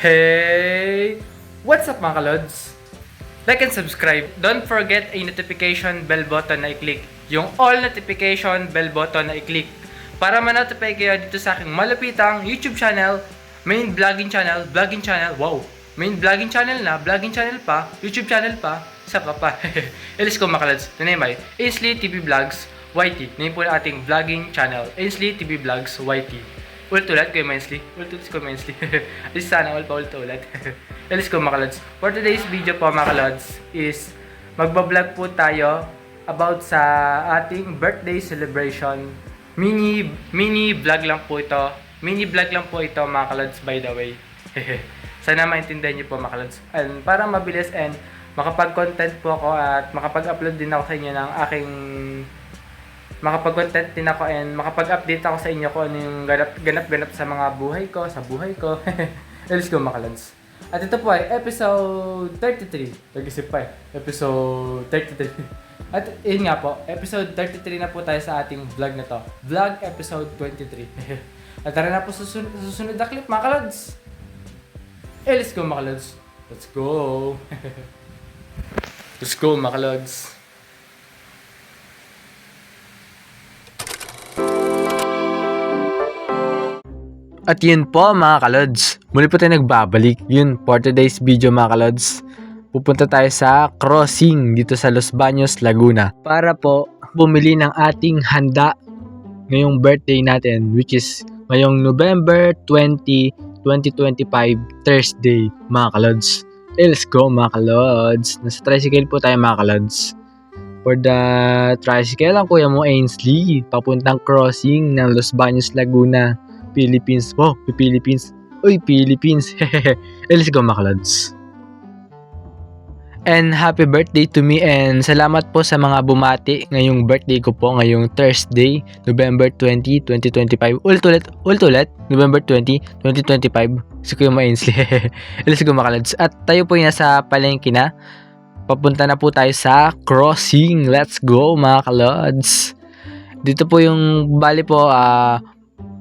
Hey! What's up mga kalods? Like and subscribe. Don't forget a notification bell button na i-click. Yung all notification bell button na i-click. Para ma-notify kayo dito sa aking malupitang YouTube channel, main vlogging channel, wow! Main vlogging channel na, vlogging channel pa, YouTube channel pa, saka pa. Ilis ko mga kalods. Nanay may, Ainsley TV Vlogs YT. Name po na ating vlogging channel, Ainsley TV Vlogs YT. Ulit-ulit Kuya Mainsley. Ulit-ulit Kuya Mainsley. Alis sana all pa ulit-ulit. Alis ko mga kalods. For today's video po mga kalods is magbablog po tayo about sa ating birthday celebration. Mini vlog lang po ito. Mini vlog lang po ito mga kalods, by the way. Sana maintindihan niyo po mga kalods. And para mabilis and makapag-content po ako at makapag-upload din ako sa inyo ng aking makapag-content din ako and makapag-update ako sa inyo kung ano yung ganap-ganap sa mga buhay ko, sa buhay ko. Let's go mga kalods. At ito po ay episode 33. Nag-isip pa eh. Episode 33. At yun nga po, episode 33 na po tayo sa ating vlog na to. Vlog episode 23. At tara na po sa susunod na clip mga kalods. Let's go mga kalods. Let's go. Let's go mga kalods. At yun po mga kalods, muli po tayo nagbabalik. Yun, for today's video mga kalods, pupunta tayo sa crossing dito sa Los Baños, Laguna para po bumili ng ating handa ngayong birthday natin, which is ngayong November 20, 2025, Thursday mga kalods. Let's go mga kalods. Nasa tricycle po tayo mga kalods. For the tricycle ang kuya mo Ainsley, papuntang crossing ng Los Baños, Laguna, Philippines. Wow, Philippines. Uy, Philippines. Let's go mga kalods. And happy birthday to me and salamat po sa mga bumati ngayong birthday ko po ngayong Thursday, November 20, 2025. Ulit, November 20, 2025. Si Kuya Ainsley. Let's go mga kalods. At tayo po yung nasa palengke na. Papunta na po tayo sa crossing. Let's go mga kalods. Dito po yung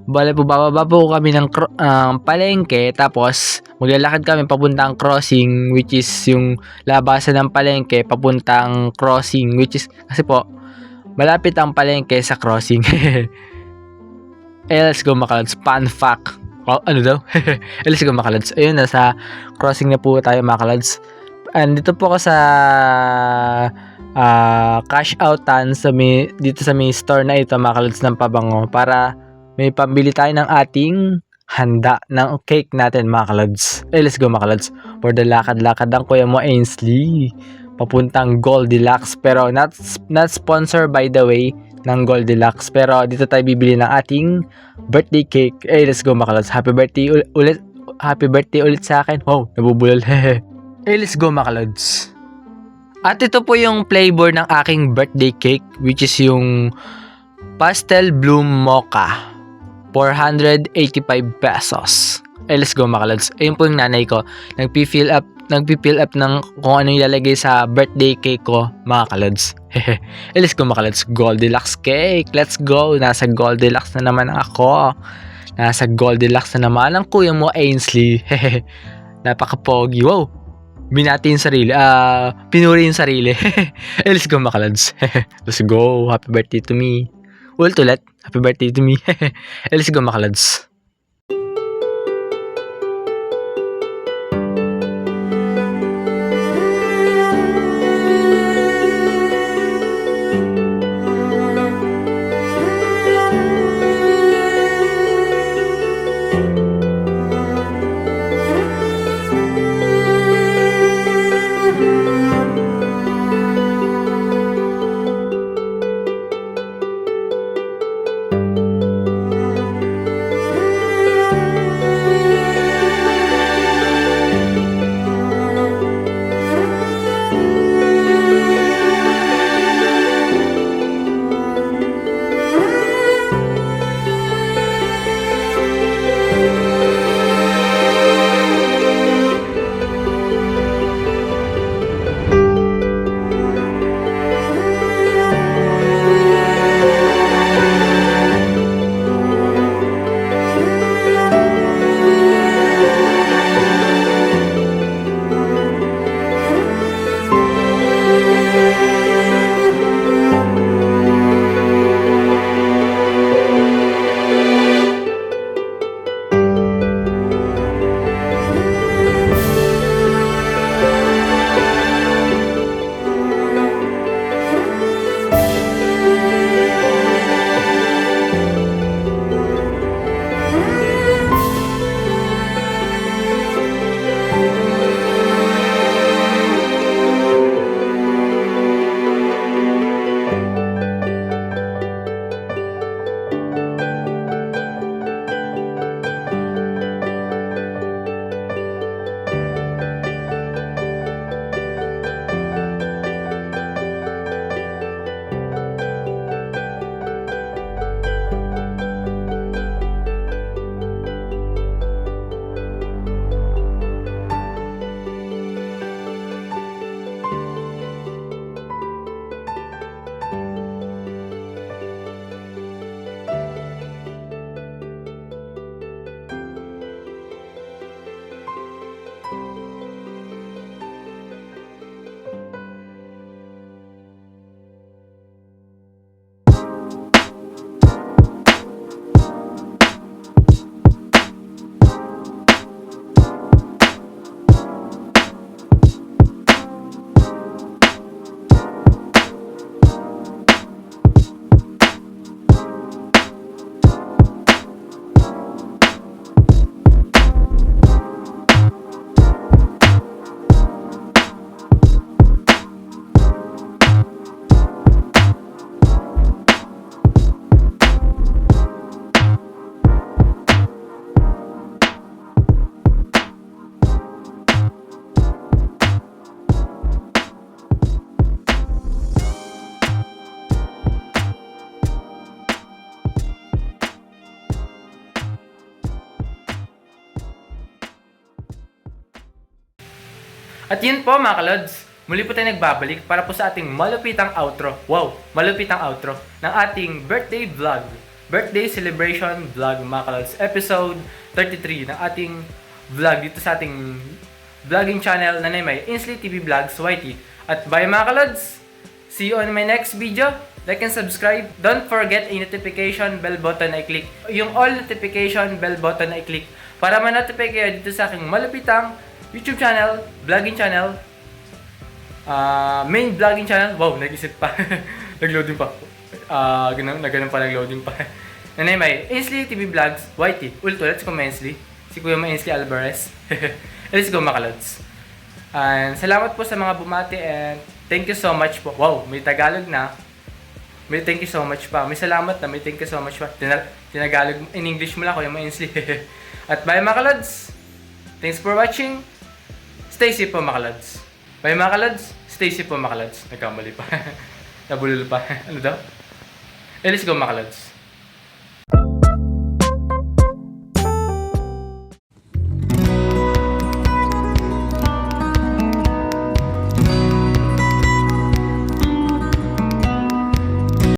bababa po kami ng palengke, tapos maglalakad kami papuntang crossing, which is yung labasan ng palengke papuntang crossing, which is kasi po malapit ang palengke sa crossing. Let's go mga kalods. Fun fact. Ano daw? Let's go mga kalods. Ayun, nasa crossing na po tayo mga kalods. And dito po ako sa cash outan dito sa may store na ito mga kalods ng pabango para may pambili tayo ng ating handa ng cake natin mga kalods. Let's go mga kalods. For the lakad-lakad ng kuya mo Ainsley papuntang Goldilocks, pero not sponsored by the way ng Goldilocks, pero dito tayo bibili ng ating birthday cake. Let's go mga kalods. Happy birthday ulit sa akin. Wow, nabubulol. Let's go mga kalods. At ito po yung flavor ng aking birthday cake, which is yung pastel bloom mocha. 485 pesos. Let's go mga kalods. Ayun po yung nanay ko. Nagpi-fill up ng kung ano yung ilalagay sa birthday cake ko mga kalods. Let's go mga kalods. Goldilocks cake. Let's go. Nasa Goldilocks na naman ako. Nasa Goldilocks na naman ang kuya mo Ainsley. Napaka-pogi. Wow. Binati yung sarili. Pinuri yung sarili. Let's go mga kalods. Let's go. Happy birthday to me. Ulit. Happy birthday to me. Let's go mga kalods. At yun po mga kalods, muli po tayo nagbabalik para po sa ating malupitang outro. Wow, malupitang outro ng ating birthday vlog. Birthday celebration vlog mga kalods. Episode 33 ng ating vlog dito sa ating vlogging channel na may Inslee TV Vlogs YT. At bye mga kalods! See you on my next video. Like and subscribe. Don't forget a notification bell button na i-click. Yung all notification bell button na i-click para ma-notify kayo dito sa aking malupitang YouTube channel, vlogging channel, main vlogging channel. Wow, nag-isip pa. Nag-loading pa. Ganun pa nag-loading pa. May Inslee TV Vlogs YT. Let's go Inslee. Si Kuya Inslee Alvarez. Let's go makalods. And salamat po sa mga bumati and thank you so much po. Wow, may Tagalog na. May thank you so much pa. May salamat na, may thank you so much pa. Tinagalog in English mo lang Kuya Inslee. At bye makalods. Thanks for watching. Stay safe po makalods. Bye makalods. Stay safe po makalods. Nagkamali pa. Nabulol pa. Ano daw? Let's go makalods.